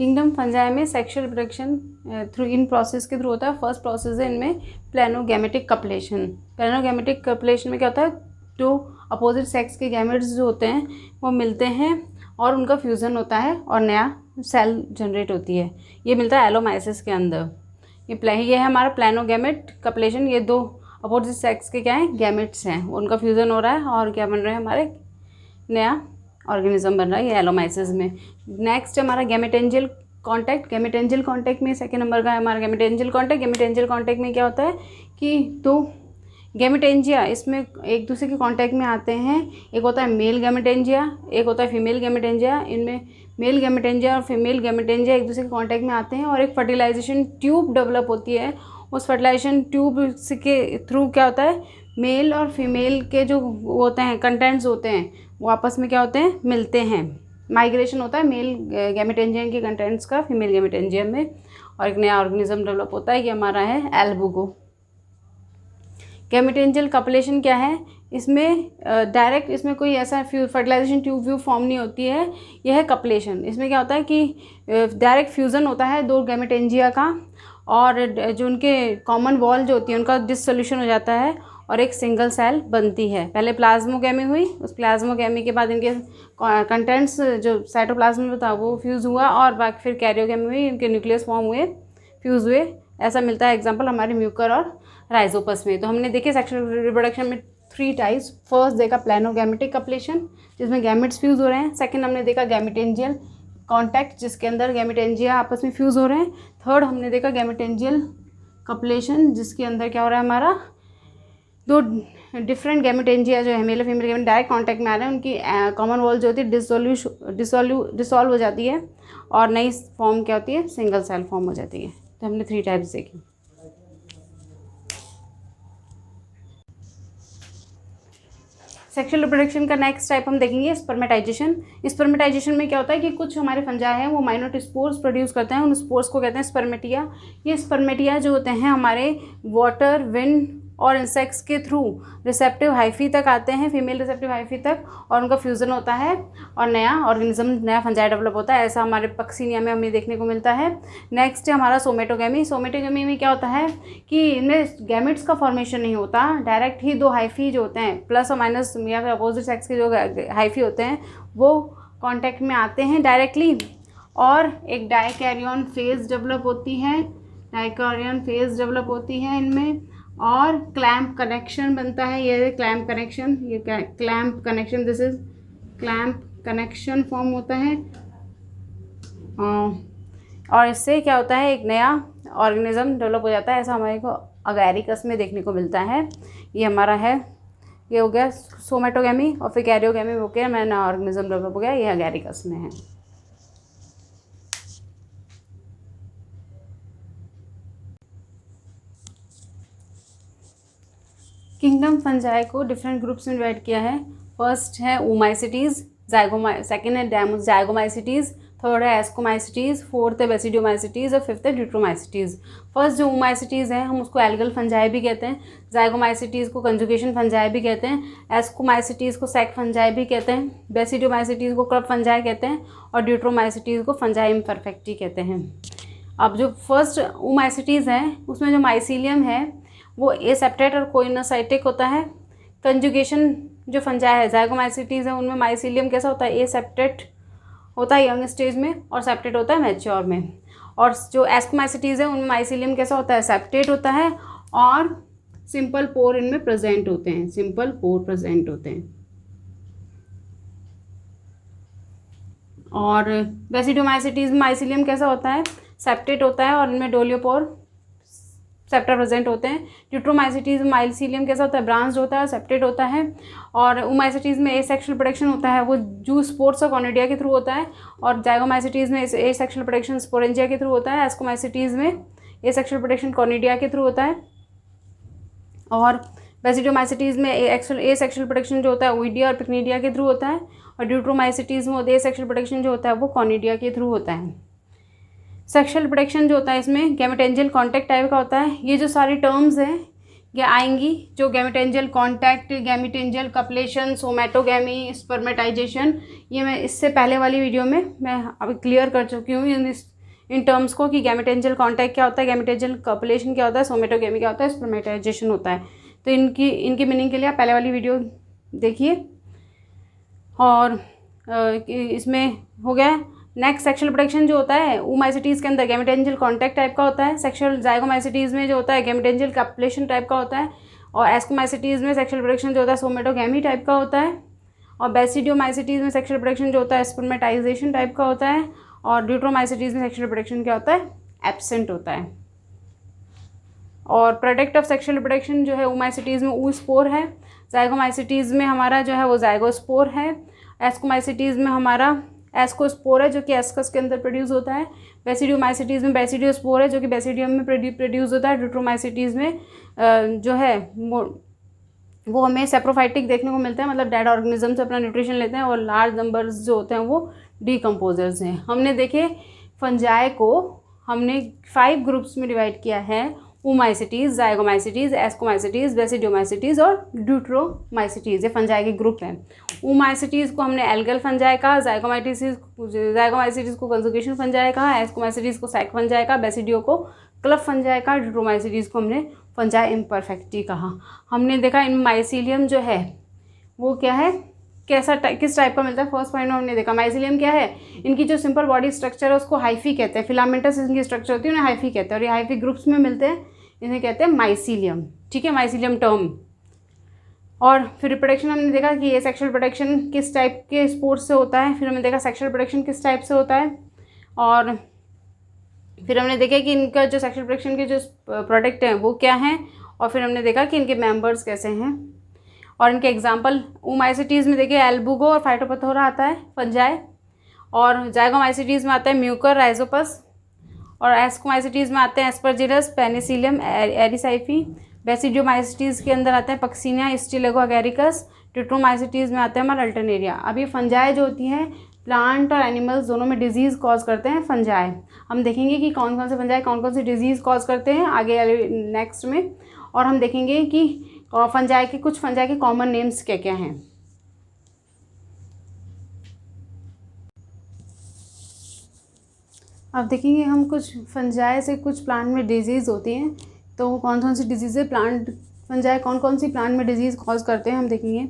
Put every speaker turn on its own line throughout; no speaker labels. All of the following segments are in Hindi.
किंगडम फंजाई में sexual reproduction through in process के थ्रू होता है। फर्स्ट प्रोसेस है इनमें प्लेनोगैमेटिक कपलेशन। प्लेनोगैमेटिक कपलेशन में क्या होता है, दो अपोजिट सेक्स के गैमेट्स जो होते हैं वो मिलते हैं और उनका फ्यूज़न होता है और नया सेल जनरेट होती है। ये मिलता है एलोमाइसिस के अंदर। ये है हमारा प्लेनोगैमेट कपलेशन। ये दो अपोजिट सेक्स के क्या हैं, गैमेट्स हैं, उनका फ्यूज़न हो रहा है और क्या बन रहा है, हमारे नया ऑर्गेनिज्म बन रहा है, ये एलोमाइसिस में। नेक्स्ट हमारा गैमेटेंजियल कॉन्टैक्ट। गैमेटेंजियल कॉन्टैक्ट में सेकेंड नंबर का है हमारा गैमेटेंजियल कॉन्टैक्ट। गैमेटेंजियल कॉन्टैक्ट में क्या होता है कि दो गैमेटेंजिया इसमें एक दूसरे के कॉन्टैक्ट में आते हैं। एक होता है मेल गैमेटेंजिया, एक होता है फीमेल गैमेटेंजिया। इनमें मेल गैमेटेंजिया और फीमेल गैमेटेंजिया एक दूसरे के कॉन्टैक्ट में आते हैं और एक फर्टिलाइजेशन ट्यूब डेवलप होती है। उस फर्टिलाइजेशन ट्यूब के थ्रू क्या होता है, मेल और फीमेल के जो होते हैं कंटेंट्स होते हैं वो आपस में क्या होते हैं, मिलते हैं। माइग्रेशन होता है मेल गैमेटेंजियम के कंटेंट्स का फीमेल गैमेटेंजियम में और एक नया ऑर्गेनिज्म डेवलप होता है। ये हमारा है एल्बुगो। गैमेटेंजियल कपलेशन क्या है, इसमें डायरेक्ट इसमें कोई ऐसा फर्टिलाइजेशन ट्यूब व्यू फॉर्म नहीं होती है। यह है कपलेशन। इसमें क्या होता है कि डायरेक्ट फ्यूज़न होता है दो गैमेटेंजिया का और जो उनके कॉमन वॉल जो होती है उनका डिसोल्यूशन हो जाता है और एक सिंगल सेल बनती है। पहले प्लाज्मोगैमी हुई, उस प्लाज्मोगैमी के बाद इनके कंटेंट्स जो साइटोप्लाज्म में था वो फ्यूज़ हुआ और बाकी फिर कैरियोगैमी हुई, इनके न्यूक्लियस फॉर्म हुए, फ्यूज़ हुए। ऐसा मिलता है एग्जांपल हमारे म्यूकर और राइजोपस में। तो हमने देखे सेक्सुअल रिप्रोडक्शन में 3 टाइप्स। फर्स्ट देखा प्लेनोगैमेटिक कपलेशन जिसमें गैमेट्स फ्यूज़ हो रहे हैं। सेकेंड हमने देखा गैमेटेंजियल कॉन्टैक्ट जिसके अंदर गैमेटेंजिया आपस में फ्यूज़ हो रहे हैं। थर्ड हमने देखा गैमेटेंजियल कपलेशन जिसके अंदर क्या हो रहा है, हमारा दो डिफरेंट गैमेटेंजिया जो है मेल और फीमेल गैमेट डायरेक्ट कांटेक्ट में आ रहे हैं, उनकी कॉमन वॉल जो होती है डिसॉल्व हो जाती है और नई फॉर्म क्या होती है, सिंगल सेल फॉर्म हो जाती है। तो हमने 3 टाइप्स देखी। सेक्सुअल रिप्रोडक्शन का नेक्स्ट टाइप हम देखेंगे स्पर्मेटाइजेशन। स्पर्मेटाइजेशन में क्या होता है कि कुछ हमारे फंजाई हैं वो माइनोट स्पोर्स प्रोड्यूस करते हैं, उन स्पोर्स को कहते हैं स्पर्मेटिया। ये स्पर्मेटिया जो होते हैं हमारे वाटर, विंड और इंसेक्ट्स के थ्रू रिसेप्टिव हाइफी तक आते हैं, फीमेल रिसेप्टिव हाइफी तक, और उनका फ्यूज़न होता है और नया ऑर्गेनिज्म, नया फंजाई डेवलप होता है। ऐसा हमारे पक्सीनिया में हमें देखने को मिलता है। नेक्स्ट है हमारा सोमेटोगैमी। सोमेटोगैमी में क्या होता है कि इनमें गैमेट्स का फॉर्मेशन नहीं होता, डायरेक्ट ही दो हाइफी जो होते हैं प्लस और माइनस या फिर अपोजिट सेक्स के जो हाइफी होते हैं वो कॉन्टैक्ट में आते हैं डायरेक्टली और एक डाइकैरियन फेज डेवलप होती है। डाइकैरियन फेज डेवलप होती है इनमें और क्लैम्प कनेक्शन बनता है। ये क्लैम्प कनेक्शन, ये clamp connection, this is clamp connection form होता है और इससे क्या होता है, एक नया ऑर्गेनिज्म डेवलप हो जाता है। ऐसा हमारे को अगैरिकस में देखने को मिलता है। ये हमारा है, ये हो गया सोमेटोगैमी और फिर कैरियोगैमी हो गया, नया ऑर्गेनिज्म डेवलप हो गया, ये अगैरिकस में है। किंगडम फंजाई को डिफरेंट ग्रुप्स में डिवाइड किया है। फर्स्ट है ओमाइसिटीज़, सेकेंड है जाइगोमाइसिटीज़, थर्ड है एस्कोमाइसिटीज़, फोर्थ है बेसिडियोमाइसिटीज़ और फिफ्थ है ड्यूट्रोमाइसिटीज़। फर्स्ट जो ओमाइसिटीज़ है हम उसको एल्गल फंजाई भी कहते हैं, जाइगोमाइसिटीज़ को कंजुगेशन फंजाई भी कहते हैं, एस्कोमाइसिटीज़ को सैक फंजाई भी कहते हैं, बेसिडियोमाइसिटीज़ को क्रब फंजाई कहते हैं और ड्यूट्रोमाइसिटीज़ को फंजाई इम्परफेक्टी कहते हैं। अब जो फर्स्ट ओमाइसिटीज़ है उसमें जो माइसीलियम है वो एसेप्टेट और कोइनोसाइटिक होता है। कंजुगेशन जो फंजाई है जाइगोमाइसिटीज़ है उनमें माइसीलियम कैसा होता है, एसेप्टेट होता है यंग स्टेज में और सेप्टेट होता है मैच्योर में। और जो एस्कोमाइसिटीज़ है उनमें माइसीलियम कैसा होता है, सेप्टेट होता है और सिंपल पोर इनमें प्रेजेंट होते हैं, सिंपल पोर प्रेजेंट होते हैं। और बेसिडियोमाइसिटीज़ में माइसीलियम कैसा होता है, सेप्टेट होता है और इनमें डोलियोपोर सेप्टा प्रेजेंट होते हैं। ड्यूट्रोमाइसिटीज़ में माइसीलियम कैसा होता है, ब्रांच्ड होता है, सेप्टेट होता है। और ओमाइसिटीज़ में एसेक्सुअल प्रोडक्शन होता है, वो जू स्पोर्स और कॉनिडिया के थ्रू होता है। और जाइगोमाइसिटीज़ में एसेक्सुअल प्रोडक्शन स्पोरेंजिया के थ्रू होता है। एस्कोमाइसिटीज़ में एसेक्सुअल प्रोडक्शन कॉनिडिया के थ्रू होता है। और बेसिडियोमाइसिटीज़ में एसेक्सुअल प्रोडक्शन जो होता है ओइडिया और पिक्निडिया के थ्रू होता है। और ड्यूट्रोमाइसिटीज़ में एसेक्सुअल प्रोडक्शन जो होता है वो कॉनिडिया के थ्रू होता है। सेक्सुअल प्रोडक्शन जो होता है इसमें गैमेटेंजियल कॉन्टैक्ट टाइप का होता है। ये जो सारी टर्म्स हैं ये आएंगी, जो गैमेटेंजियल कॉन्टैक्ट, गैमेटेंजियल कपलेशन, सोमेटोगैमी, स्पर्मेटाइजेशन, ये मैं इससे पहले वाली वीडियो में मैं अभी क्लियर कर चुकी हूँ। इन टर्म्स को कि गैमेटेंजियल कॉन्टैक्ट क्या होता है, गैमेटेंजियल कॉपुलेशन क्या होता है, सोमेटोगेमी क्या होता है, स्पर्मेटाइजेशन होता है। तो इनकी मीनिंग के लिए आप पहले वाली वीडियो देखिए। और इसमें हो गया। नेक्स्ट सेक्शुअल प्रोडक्शन जो होता है oomacetes के अंदर गैमेटेंजियल कॉन्टैक्ट टाइप का होता है। सेक्शुअल जाइगोमाइसेटीज में जो होता है गैमेटेंजियल कॉपुलेशन टाइप का होता है। और एस्कोमाइसेटीज में सेक्शुअल प्रोडक्शन जो होता है सोमेटोगेमी टाइप का होता है। और बेसिडियोमाइसेटीज में सेक्शुअल प्रोडक्शन जो होता है स्पर्मेटाइजेशन टाइप का होता है। और ड्यूट्रोमाइसेटीज में सेक्शुअल प्रोडक्शन क्या होता है, एब्सेंट होता है। और प्रोडक्ट ऑफ सेक्शुअल प्रोडक्शन जो है oomacetes में ऊ स्पोर है। जाइगोमाइसेटीज में हमारा जो है वो जाइगोस्पोर है। एस्कोमाइसेटीज में हमारा एस्कोस्पोर है जो कि एस्कस के अंदर प्रोड्यूस होता है। बेसिडियोमाइसेटीज में बेसिडियोस्पोर है जो कि बेसिडियम में प्रोड्यूस होता है। ड्यूट्रोमाइसेटीज में जो है वो हमें सेप्रोफाइटिक देखने को मिलता है, मतलब डेड ऑर्गेनिज्म से अपना न्यूट्रिशन लेते हैं। और लार्ज नंबर्स जो होते हैं वो डीकम्पोजर्स हैं। हमने देखे फंजाई को हमने 5 ग्रुप्स में डिवाइड किया है, oomacetes, जाइगोमाइसेटीज, एस्कोमाइसेटीज, बेसिडियोमाइसेटीज और ड्यूट्रोमाइसेटीज। ये फंजाई के ग्रुप हैं। oomacetes को हमने एल्गल फंजाई कहा, जाइगोमाइसेटीज को कंजुगेशन फंजाई कहा, एस्कोमाइसेटीज को सैक फंजाई कहा, बेसिडियो को क्लब फंजाई कहा, ड्यूट्रोमाइसेटीज को हमने फंजाई इम्परफेक्टी कहा। हमने देखा इन माइसीलियम जो है वो क्या है, किस टाइप का मिलता है। फर्स्ट पॉइंट में हमने देखा माइसीलियम क्या है, इनकी जो सिंपल बॉडी स्ट्रक्चर है उसको हाइफी कहते हैं। फिलामेंटस इनकी स्ट्रक्चर होती है उन्हें हाइफी कहते हैं। और ये हाइफी ग्रुप्स में मिलते हैं, इन्हें कहते हैं माइसीलियम। ठीक है, माइसीलियम टर्म। और फिर रिप्रोडक्शन हमने देखा कि ये सेक्शुअल प्रोडक्शन किस टाइप के स्पोर्स से होता है। फिर हमने देखा सेक्शुअल प्रोडक्शन किस टाइप से होता है। और फिर हमने देखा कि इनका जो सेक्शुअल प्रोडक्शन के जो प्रोडक्ट हैं वो क्या हैं। और फिर हमने देखा कि इनके मेंबर्स कैसे हैं और इनके एग्जांपल। oomacetes में देखिए एल्बुगो और फाइटोपथोरा आता है फंजाई। और जाइगोमाइसेटीज में आता है म्यूकर, राइजोपस। और एस्कोमाइसेटीज में आते हैं एस्परजिलस, पेनिसिलियम, एरिसाइफी। बेसिडियोमाइसेटीज के अंदर आते हैं पक्सिनिया, स्टिलेगो अगेरिकस। ड्यूट्रोमाइसेटीज में आते हैं हमारा अल्टरनेरिया। अब ये फंजाई जो होती हैं प्लांट और एनिमल्स दोनों में डिजीज़ कॉज करते हैं फंजाई। हम देखेंगे कि कौन कौन से फंजाई कौन कौन सी डिजीज़ कॉज करते हैं आगे नेक्स्ट में। और हम देखेंगे कि कुछ फंजाई के कॉमन नेम्स क्या क्या हैं। अब देखेंगे हम कुछ फंजाई से कुछ प्लांट में डिजीज़ होती हैं, तो वो कौन सी डिजीज़ है फंजाई कौन सी प्लांट में डिजीज़ कॉज करते हैं हम देखेंगे।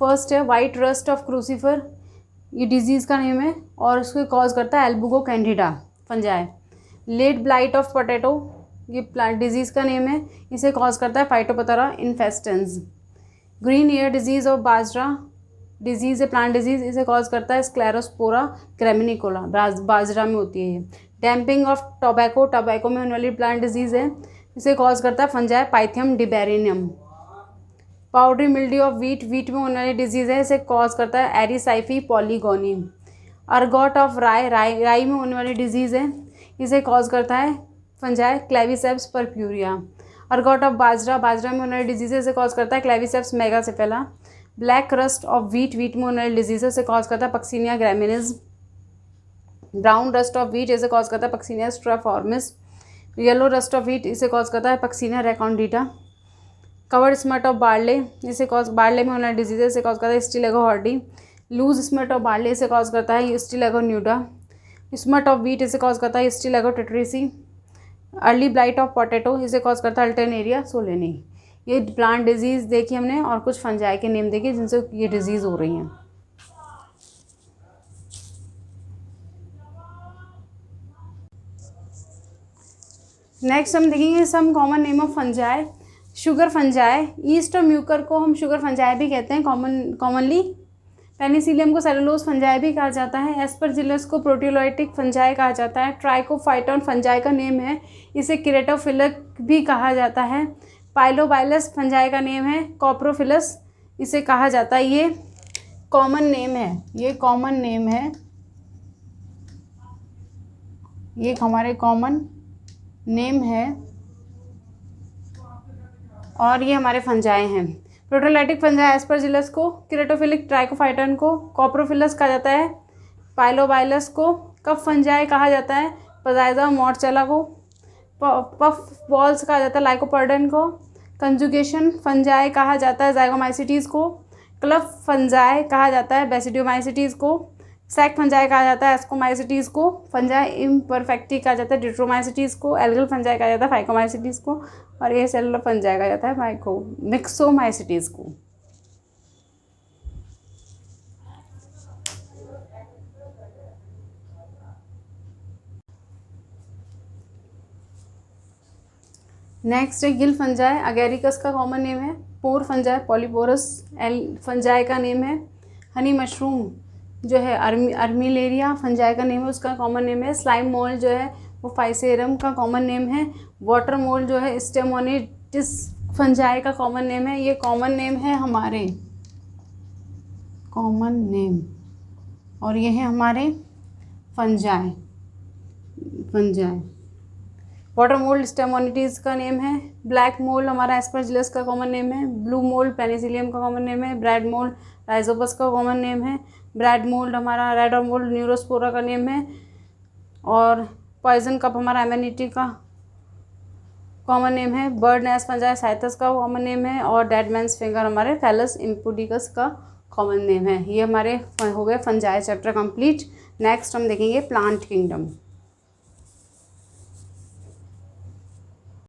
फर्स्ट है वाइट रस्ट ऑफ क्रूसीफर, ये डिजीज़ का नेम है और उसको कॉज करता है albugo candida fungi. Late blight of potato, ये प्लांट डिजीज़ का नेम है, इसे कॉज करता है phytophthora infestans. Green ear disease of bajra disease है, प्लांट डिजीज़, इसे कॉज करता है स्क्लेरोस्पोरा ग्रेमिनिकोला, बाजरा में होती है ये। डैम्पिंग ऑफ टोबैको में होने वाली प्लांट डिजीज़ है, इसे कॉज करता है fungi pythium debaryanum. Powdery mildew of wheat में होने वाली डिजीज़ है, इसे कॉज करता है एरिसाइफी पॉलीगोनी। अर्गॉट ऑफ राई में होने वाली डिजीज़ है, इसे कॉज करता है fungi claviceps purpurea. Ergot of bajra में होने वाली डिजीज़ है, इसे कॉज करता है claviceps megacephala. Black rust of wheat में होने वाली डिजीज़ है, इसे कॉज करता है puccinia graminis. Brown rust of wheat इसे कॉज करता है puccinia striiformis. Yellow rust of wheat इसे कॉज करता है puccinia recondita. Covered smut of barley barley में होने वाली डिजीज़ है, इसे कॉज करता है स्टिलेगो हॉर्डी। लूज स्मट ऑफ बार्ले इसे कॉज करता है स्टिलेगो न्यूडा। स्मट ऑफ वीट इसे कॉज करता है स्टिलेगो टेट्रिसी। अर्ली ब्लाइट ऑफ पोटैटो इसे कॉज करता है अल्टरनेरिया सोलेनी। ये प्लांट डिजीज़ देखी हमने और कुछ फंजाई के नेम देखे जिनसे ये डिजीज़ हो रही हैं। नेक्स्ट हम देखेंगे some common name of fungi. Sugar fungi, yeast और म्यूकर को हम शुगर फंजाई भी कहते हैं कॉमनली। पेनिसिलियम को सेलुलोज फंजाई भी कहा जाता है। एस्परजिलस को प्रोटीलोइटिक फंजाई कहा जाता है। ट्राइकोफाइटॉन फंजाई का नेम है, इसे किरेटोफिलक भी कहा जाता है। पाइलोबाइलस फंजाई का नेम है, कॉप्रोफिलस इसे कहा जाता है। ये कॉमन नेम है, ये हमारे कॉमन नेम है और ये हमारे फंजाई हैं। प्रोटोलाइटिक फंजाई एस्परजिलस को, किरेटोफिलिक ट्राइकोफाइटन को कॉप्रोफिलस कहा जाता है। पाइलोबाइलस को कफ फंजाई कहा जाता है। पजाइजा मॉर्चेला को पफ बॉल्स कहा जाता है। लाइकोपर्डन को कंजुगेशन फंजाई कहा जाता है। जाइगोमाइसेटीज को क्लब फंजाई कहा जाता है। बेसिडियोमाइसेटीज को सैक फंजाई कहा जाता है एस्कोमाइसिटीज़ को, फंजाई इम्परफेक्टी कहा जाता है डिट्रोमाइसिटीज़ को, एल्गल फंजाई कहा जाता है फाइकोमाइसिटीज़ को, और ये सेलुलर फंजाई कहा जाता है मिक्सोमाइसिटीज़ को। नेक्स्ट है गिल फंजाई, अगेरिकस का कॉमन नेम है। पोर फंजाई पॉलीपोरस फंजाई का नेम है। हनी मशरूम जो है अर्मिलेरिया फंजाई का नेम है, उसका कॉमन नेम है। स्लाइम मोल्ड जो है वो फाइसेरम का कॉमन नेम है। वाटर मोल्ड जो है स्टेमोनिटिस फंजाई का कॉमन नेम है। ये कॉमन नेम है हमारे, कॉमन नेम, और ये है हमारे फंजाई। वाटर मोल्ड स्टेमोनिटीज़ का नेम है। ब्लैक मोल्ड हमारा एस्परजिलस का कॉमन नेम है। ब्लू मोल्ड पेनिसिलियम का कॉमन नेम है। ब्रेड मोल्ड राइजोपस का कॉमन नेम है। ब्रेड मोल्ड हमारा रेडर मोल्ड न्यूरोस्पोरा का नेम है। और पॉइजन कप हमारा एमेनिटी का कॉमन नेम है। बर्ड नेस्ट फंजाई साइटस का कॉमन नेम है। और डेड मैंस फिंगर हमारे थैलस इम्पुडिकस का कॉमन नेम है। ये हमारे हो गए फंजाई चैप्टर कंप्लीट। नेक्स्ट हम देखेंगे प्लांट किंगडम।